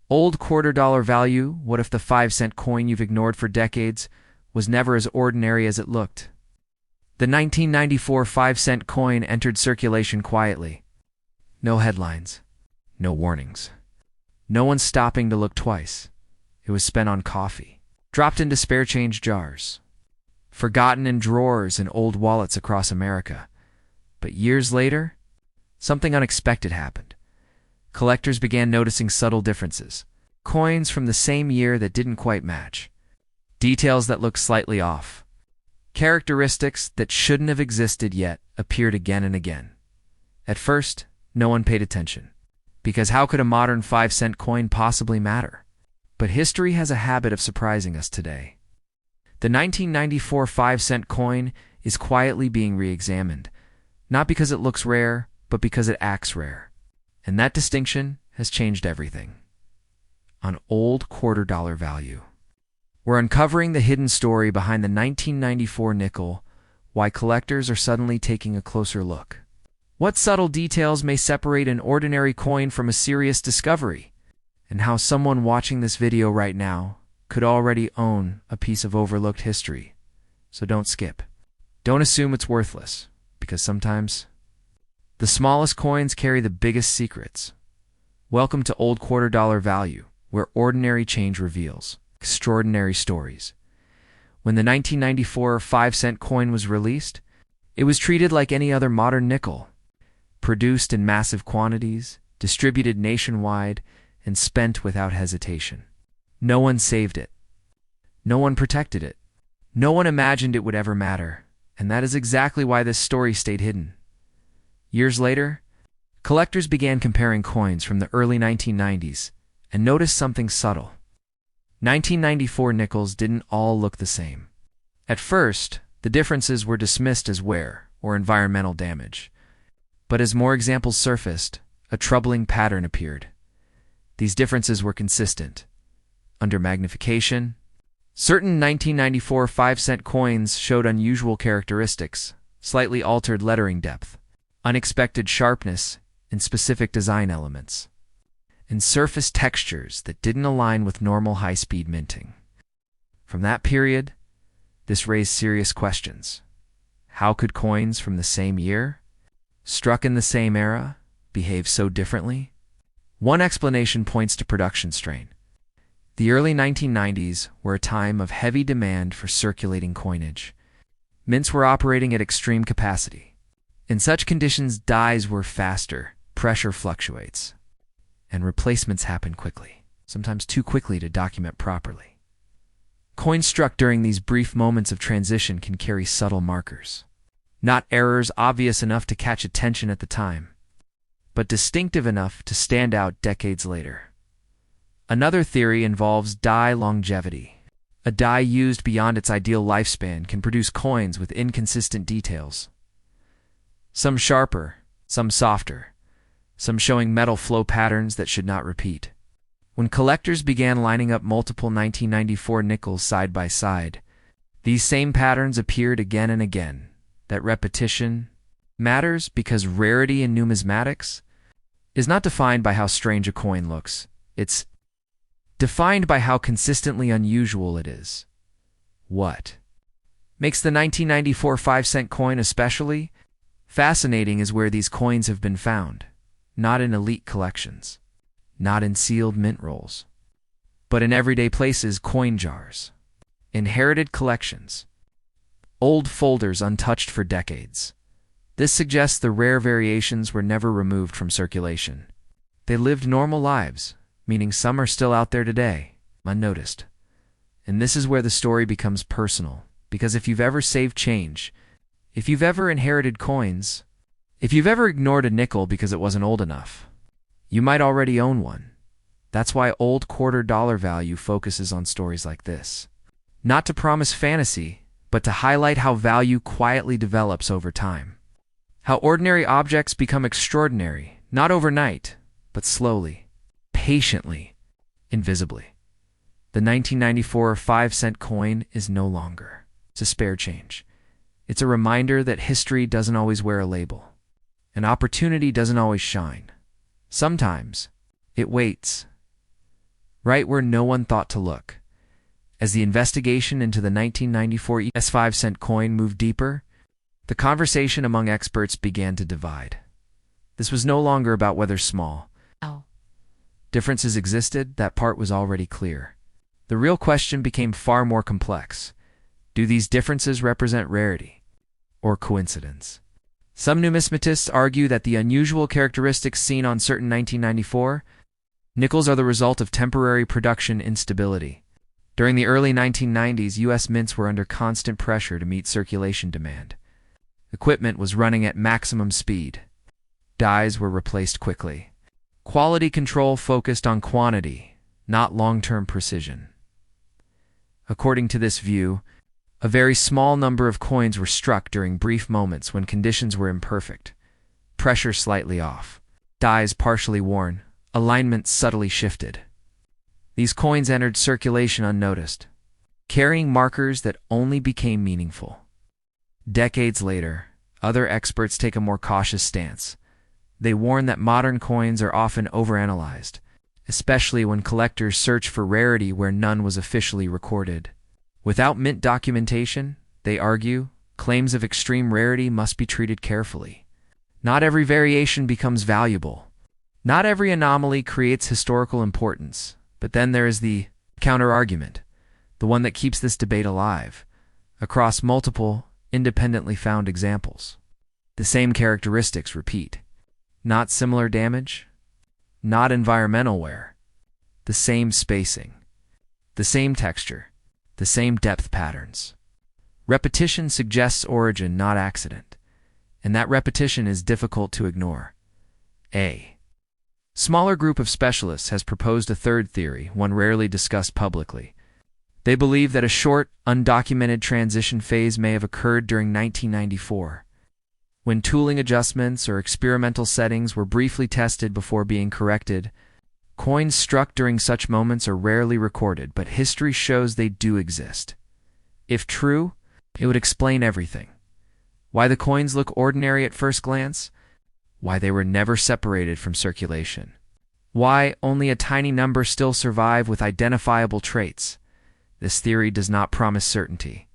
Old $quarter value, what if the 5-cent coin you've ignored for decades was never as ordinary as it looked? The 1994 5-cent coin entered circulation quietly. No headlines, no warnings. No one stopping to look twice. It was spent on coffee, dropped into spare change jars, forgotten in drawers and old wallets across America. But years later, something unexpected happened. Collectors began noticing subtle differences. Coins from the same year that didn't quite match. Details that looked slightly off. Characteristics that shouldn't have existed yet appeared again and again. At first, no one paid attention, because how could a modern 5-cent coin possibly matter? But history has a habit of surprising us today. The 1994 5-cent coin is quietly being re-examined, not because it looks rare, but because it acts rare. And that distinction has changed everything. On old $quarter value. We're uncovering the hidden story behind the 1994 nickel, why collectors are suddenly taking a closer look. What subtle details may separate an ordinary coin from a serious discovery, and how someone watching this video right now could already own a piece of overlooked history. So don't skip. Don't assume it's worthless, because sometimes the smallest coins carry the biggest secrets. Welcome to Old $quarter value, where ordinary change reveals extraordinary stories. When the 1994 5-cent coin was released, it was treated like any other modern nickel, produced in massive quantities, distributed nationwide, and spent without hesitation. No one saved it. No one protected it. No one imagined it would ever matter, and that is exactly why this story stayed hidden. Years later, collectors began comparing coins from the early 1990s and noticed something subtle. 1994 nickels didn't all look the same. At first, the differences were dismissed as wear or environmental damage. But as more examples surfaced, a troubling pattern appeared. These differences were consistent. Under magnification, certain 1994 5-cent coins showed unusual characteristics, slightly altered lettering depth, unexpected sharpness in specific design elements, and surface textures that didn't align with normal high-speed minting. From that period, this raised serious questions. How could coins from the same year, struck in the same era, behave so differently? One explanation points to production strain. The early 1990s were a time of heavy demand for circulating coinage. Mints were operating at extreme capacity. In such conditions, dies were faster, pressure fluctuates, and replacements happen quickly, sometimes too quickly to document properly. Coins struck during these brief moments of transition can carry subtle markers. Not errors obvious enough to catch attention at the time, but distinctive enough to stand out decades later. Another theory involves die longevity. A die used beyond its ideal lifespan can produce coins with inconsistent details. Some sharper, some softer, some showing metal flow patterns that should not repeat. When collectors began lining up multiple 1994 nickels side by side, these same patterns appeared again and again. That repetition matters because rarity in numismatics is not defined by how strange a coin looks. It's defined by how consistently unusual it is. What makes the 1994 5-cent coin especially fascinating is where these coins have been found. Not in elite collections, not in sealed mint rolls, but in everyday places, coin jars, inherited collections, old folders untouched for decades. This suggests the rare variations were never removed from circulation. They lived normal lives, meaning some are still out there today, unnoticed. And this is where the story becomes personal, because if you've ever saved change, if you've ever inherited coins, if you've ever ignored a nickel because it wasn't old enough, you might already own one. That's why old $quarter value focuses on stories like this. Not to promise fantasy, but to highlight how value quietly develops over time. How ordinary objects become extraordinary, not overnight, but slowly, patiently, invisibly. The 1994 5-cent coin is no longer. It's a spare change. It's a reminder that history doesn't always wear a label. An opportunity doesn't always shine. Sometimes it waits. right where no one thought to look. As the investigation into the 1994 US 5-cent coin moved deeper, the conversation among experts began to divide. This was no longer about whether small differences existed. That part was already clear. The real question became far more complex. Do these differences represent rarity or coincidence? Some numismatists argue that the unusual characteristics seen on certain 1994 nickels are the result of temporary production instability. During the early 1990s, U.S. mints were under constant pressure to meet circulation demand. Equipment was running at maximum speed. Dies were replaced quickly. Quality control focused on quantity, not long-term precision. According to this view, a very small number of coins were struck during brief moments when conditions were imperfect. Pressure slightly off. Dies partially worn. Alignment subtly shifted. These coins entered circulation unnoticed, carrying markers that only became meaningful. Decades later, other experts take a more cautious stance. They warn that modern coins are often overanalyzed, especially when collectors search for rarity where none was officially recorded. Without mint documentation, they argue, claims of extreme rarity must be treated carefully. Not every variation becomes valuable. Not every anomaly creates historical importance. But then there is the counter-argument, the one that keeps this debate alive, across multiple, independently found examples. The same characteristics repeat. Not similar damage, not environmental wear, the same spacing, the same texture, the same depth patterns. Repetition suggests origin, not accident, and that repetition is difficult to ignore. A smaller group of specialists has proposed a third theory, one rarely discussed publicly. They believe that a short, undocumented transition phase may have occurred during 1994, when tooling adjustments or experimental settings were briefly tested before being corrected. Coins struck during such moments are rarely recorded, but history shows they do exist. If true, it would explain everything. Why the coins look ordinary at first glance, why they were never separated from circulation, why only a tiny number still survive with identifiable traits. This theory does not promise certainty,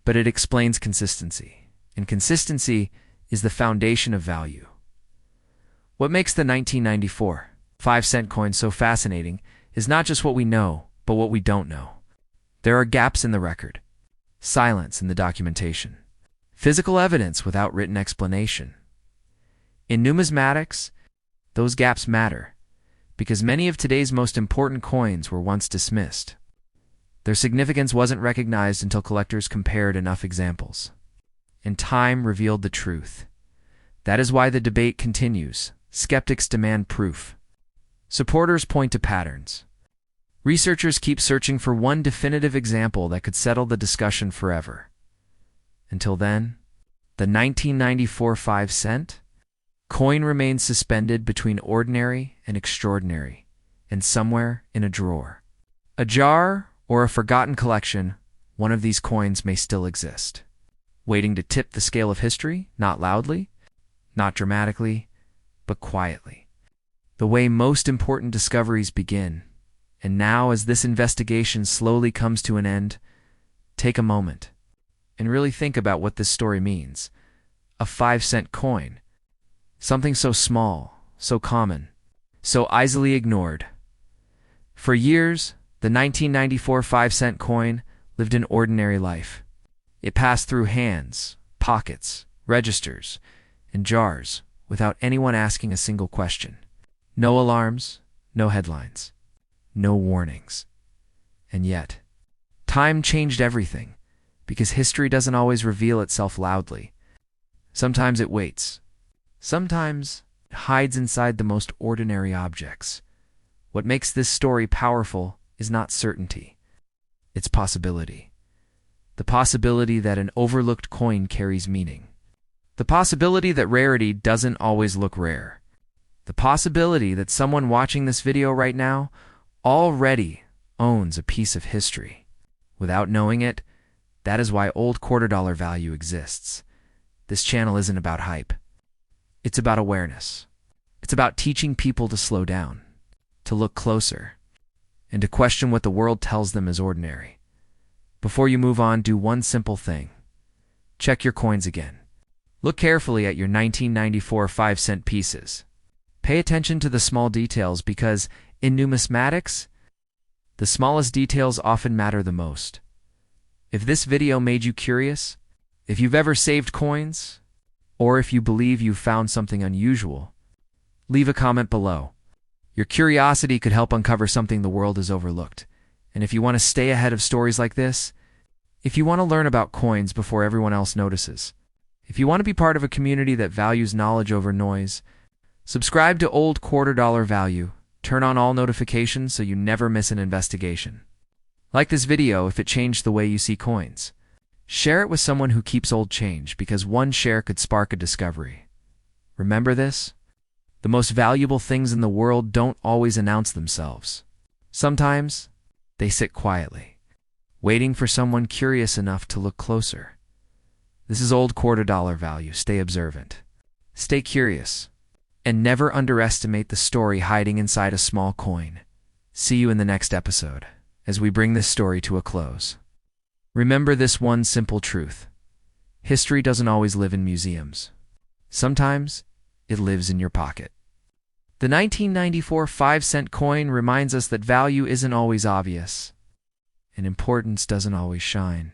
but it explains consistency, and consistency is the foundation of value. What makes the 1994 5-cent coin so fascinating is not just what we know, but what we don't know. There are gaps in the record, silence in the documentation, physical evidence without written explanation. In numismatics, those gaps matter, because many of today's most important coins were once dismissed. Their significance wasn't recognized until collectors compared enough examples, and time revealed the truth. That is why the debate continues. Skeptics demand proof. Supporters point to patterns. Researchers keep searching for one definitive example that could settle the discussion forever. Until then, the 1994 5-cent coin remains suspended between ordinary and extraordinary, and somewhere in a drawer. A jar or a forgotten collection, one of these coins may still exist, waiting to tip the scale of history, not loudly, not dramatically, but quietly. The way most important discoveries begin. And now, as this investigation slowly comes to an end, take a moment and really think about what this story means. A 5-cent coin. Something so small, so common, so easily ignored. For years, the 1994 5-cent coin lived an ordinary life. It passed through hands, pockets, registers, and jars without anyone asking a single question. No alarms, no headlines, no warnings. And yet, time changed everything, because history doesn't always reveal itself loudly. Sometimes it waits. Sometimes it hides inside the most ordinary objects. What makes this story powerful is not certainty. It's possibility. The possibility that an overlooked coin carries meaning. The possibility that rarity doesn't always look rare. The possibility that someone watching this video right now already owns a piece of history. Without knowing it, that is why old $quarter value exists. This channel isn't about hype. It's about awareness. It's about teaching people to slow down, to look closer, and to question what the world tells them is ordinary. Before you move on, do one simple thing. Check your coins again. Look carefully at your 1994 5-cent pieces. Pay attention to the small details because, in numismatics, the smallest details often matter the most. If this video made you curious, if you've ever saved coins, or if you believe you've found something unusual, leave a comment below. Your curiosity could help uncover something the world has overlooked. And if you want to stay ahead of stories like this, if you want to learn about coins before everyone else notices, if you want to be part of a community that values knowledge over noise, subscribe to Old Quarter Dollar Value. Turn on all notifications so you never miss an investigation. Like this video if it changed the way you see coins. Share it with someone who keeps old change because one share could spark a discovery. Remember this? The most valuable things in the world don't always announce themselves. Sometimes, they sit quietly, waiting for someone curious enough to look closer. This is Old Quarter Dollar Value. Stay observant. Stay curious. And never underestimate the story hiding inside a small coin. See you in the next episode, as we bring this story to a close. Remember this one simple truth. History doesn't always live in museums. Sometimes, it lives in your pocket. The 1994 5-cent coin reminds us that value isn't always obvious, and importance doesn't always shine.